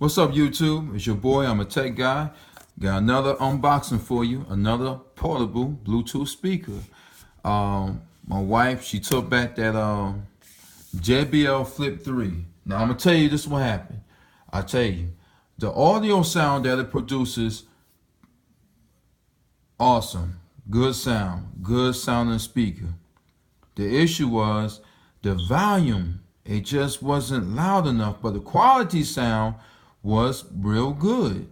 What's up, YouTube? It's your boy. I'm a tech guy. Got another unboxing for you. Another portable Bluetooth speaker. My wife, she took back that JBL Flip 3. Now I'm gonna tell you this is what happened. I tell you, the audio sound that it produces, awesome, good sounding speaker. The issue was the volume. It just wasn't loud enough, but the quality sound was real good.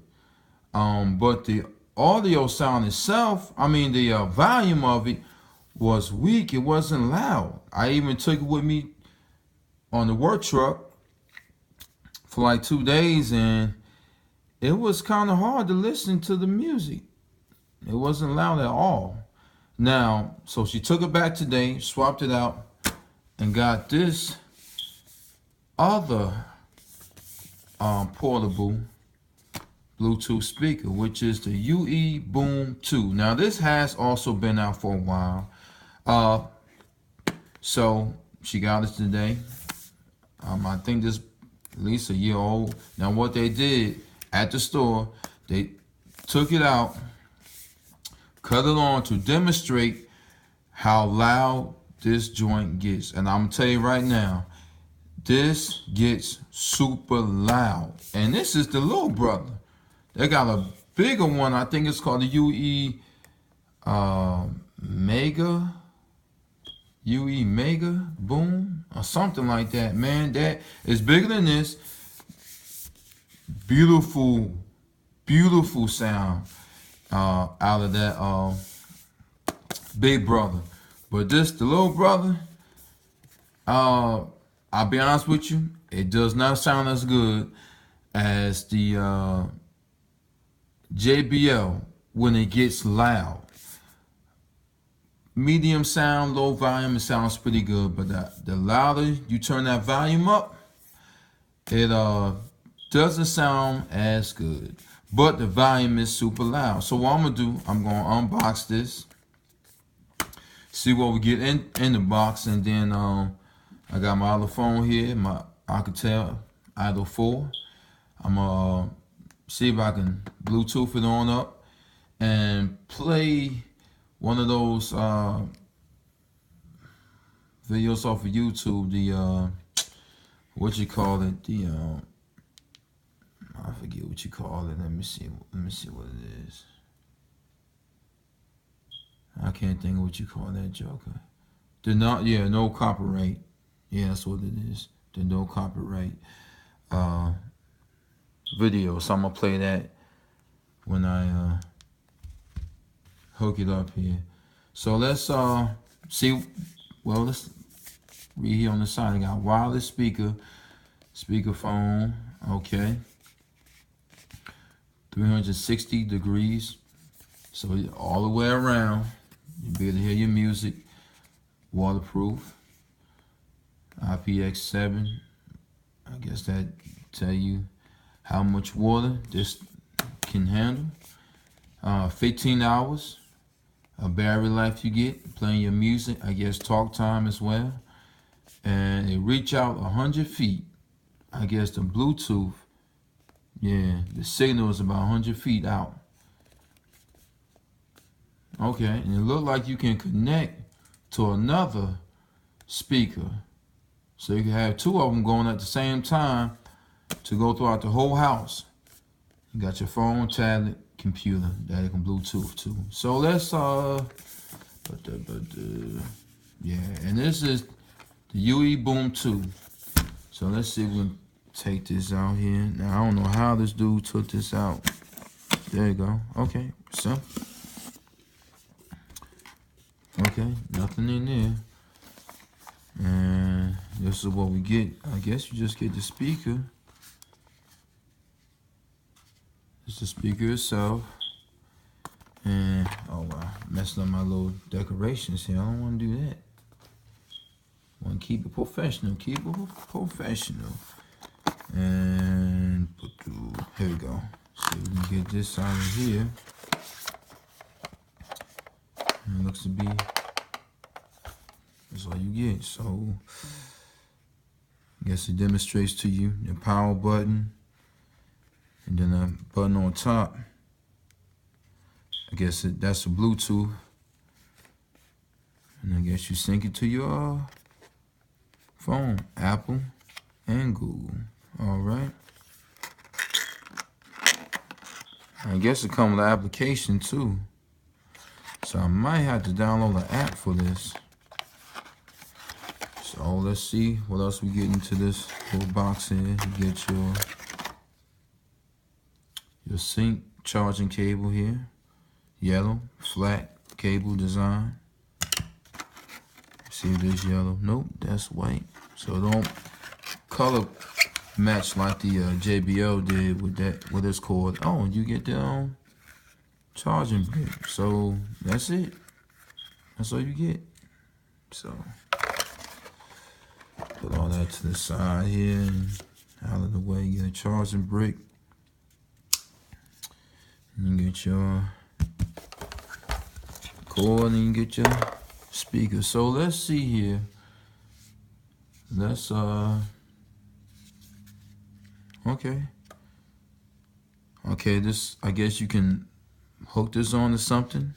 But the audio sound itself, the volume of it was weak. It wasn't loud. I even took it with me on the work truck for like 2 days, and it was kind of hard to listen to the music. It wasn't loud at all. Now, so she took it back today, swapped it out, and got this other portable Bluetooth speaker, which is the UE Boom 2. Now, this has also been out for a while. So she got it today. I think this at least a year old. Now, what they did at the store, they took it out, cut it on to demonstrate how loud this joint gets. And I'm gonna tell you right now, this gets super loud. And this is the little brother. They got a bigger one. I think it's called the UE Mega Boom or something like that. Man, that is bigger than this. Beautiful sound out of that big brother. But this, the little brother, I'll be honest with you, it does not sound as good as the JBL when it gets loud. Medium sound, low volume, it sounds pretty good, but the louder you turn that volume up, it doesn't sound as good. But the volume is super loud. So what I'm gonna do, I'm gonna unbox this, see what we get in the box, and then I got my other phone here, my Alcatel Idol 4. I'm gonna see if I can Bluetooth it on up and play one of those videos off of YouTube, the what you call it, the I forget what you call it. Let me see what it is. I can't think of what you call that joker. No copyright. Yeah, that's what it is. The no copyright video. So I'm gonna play that when I hook it up here. So let's see. Well, let's read here on the side. I got wireless speakerphone. Okay. 360 degrees. So all the way around. You'll be able to hear your music. Waterproof. IPX7. I guess that tell you how much water this can handle. 15 hours of battery life you get playing your music. I guess talk time as well. And it reach out 100 feet. I guess the Bluetooth, yeah, the signal is about 100 feet out. Okay, and it looked like you can connect to another speaker. So you can have two of them going at the same time to go throughout the whole house. You got your phone, tablet, computer that it can Bluetooth to. So let's yeah, and this is the UE Boom 2. So let's see if we can take this out here. Now I don't know how this dude took this out. There you go. Okay, so okay, nothing in there. And this is what we get. I guess you just get the speaker. It's the speaker itself. And oh wow, messing up my little decorations here. I don't want to do that. I want to keep it professional. And here we go. See if we can get this out of here. And it looks to be, that's all you get. So I guess it demonstrates to you the power button, And then a button on top. I guess that's a Bluetooth. And I guess you sync it to your phone, Apple and Google. All right. I guess it comes with an application too. So I might have to download an app for this. So let's see what else we get into this little box here. You get your sync charging cable here. Yellow, flat cable design. See if this yellow. Nope, that's white. So don't color match like the JBL did with that with this cord. Oh, you get the charging brick. So that's it. That's all you get. So put all that to the side here and out of the way. Get a charging brick. And you get your cord and you get your speaker. So let's see here. Let's okay, this, I guess you can hook this on to something.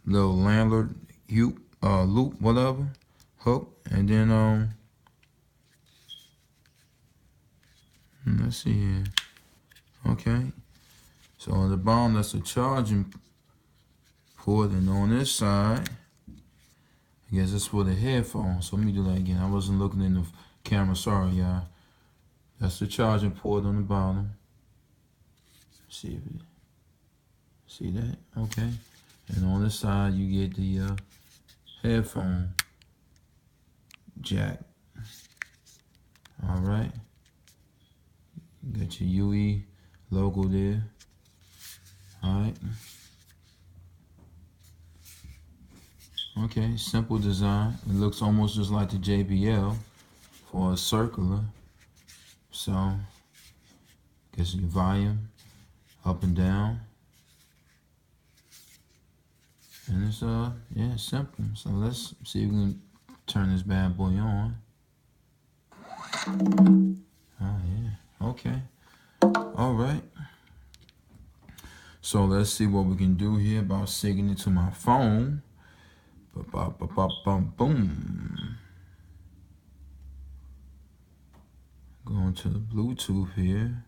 Little landlord loop, whatever, hook, and then let's see here. Okay, so on the bottom that's a charging port, and on this side, I guess that's for the headphones. So let me do that again. I wasn't looking in the camera, sorry y'all. That's the charging port on the bottom. See if you see that? Okay. And on this side you get the headphone jack. Alright. Got your UE logo there. Alright. Okay, simple design. It looks almost just like the JBL for a circular. So, guess your volume up and down. And it's yeah, simple. So let's see if we can turn this bad boy on. Oh yeah, okay. All right. So let's see what we can do here about syncing it to my phone. Boom. Going to the Bluetooth here.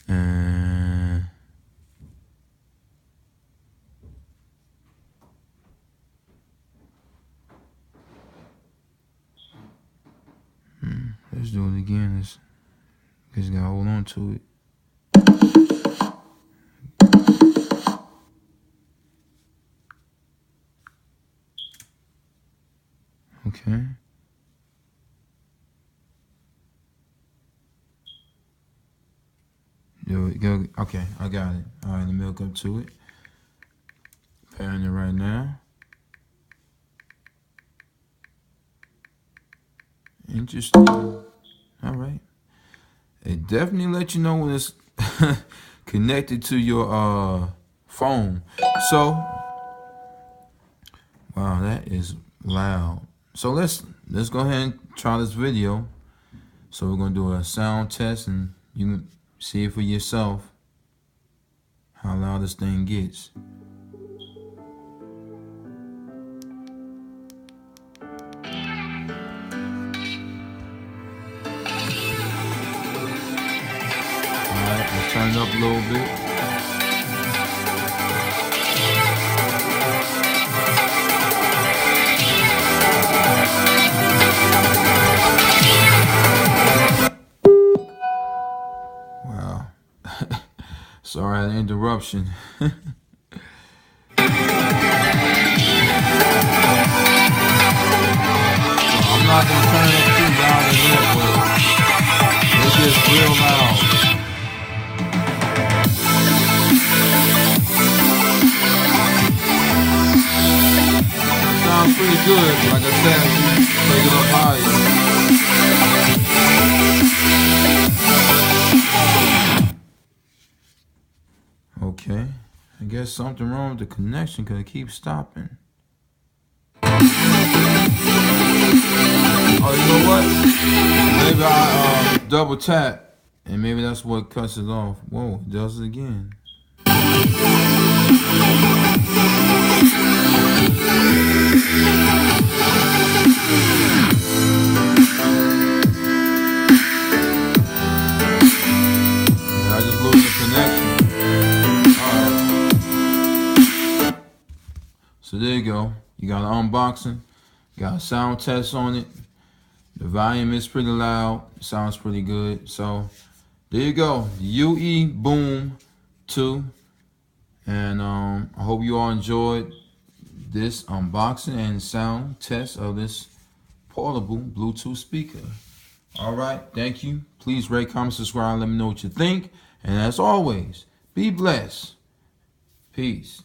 And let's do it again. Just gotta hold on to it. Okay. There we go. Okay, I got it. All right, let me hook up to it. Pairing it right now. Interesting. All right. It definitely let you know when it's connected to your phone. So, wow, that is loud. So let's go ahead and try this video. So we're gonna do a sound test, and you can see it for yourself how loud this thing gets. Alright, let's turn it up a little bit. Wow. Sorry, an interruption. I'm not going to turn it up too loud in here, but it gets real loud. Sounds pretty good, but like I said, you take it up higher. Okay, I guess something wrong with the connection because it keeps stopping. Oh, you know what? Maybe double tap, and maybe that's what cuts it off. Whoa, it does it again. I just lose the connection. Alright. So there you go. You got an unboxing. Got a sound test on it. The volume is pretty loud. Sounds pretty good. So there you go. UE Boom 2. And I hope you all enjoyed this unboxing and sound test of this portable Bluetooth speaker. All right. Thank you. Please rate, comment, subscribe. Let me know what you think. And as always, be blessed. Peace.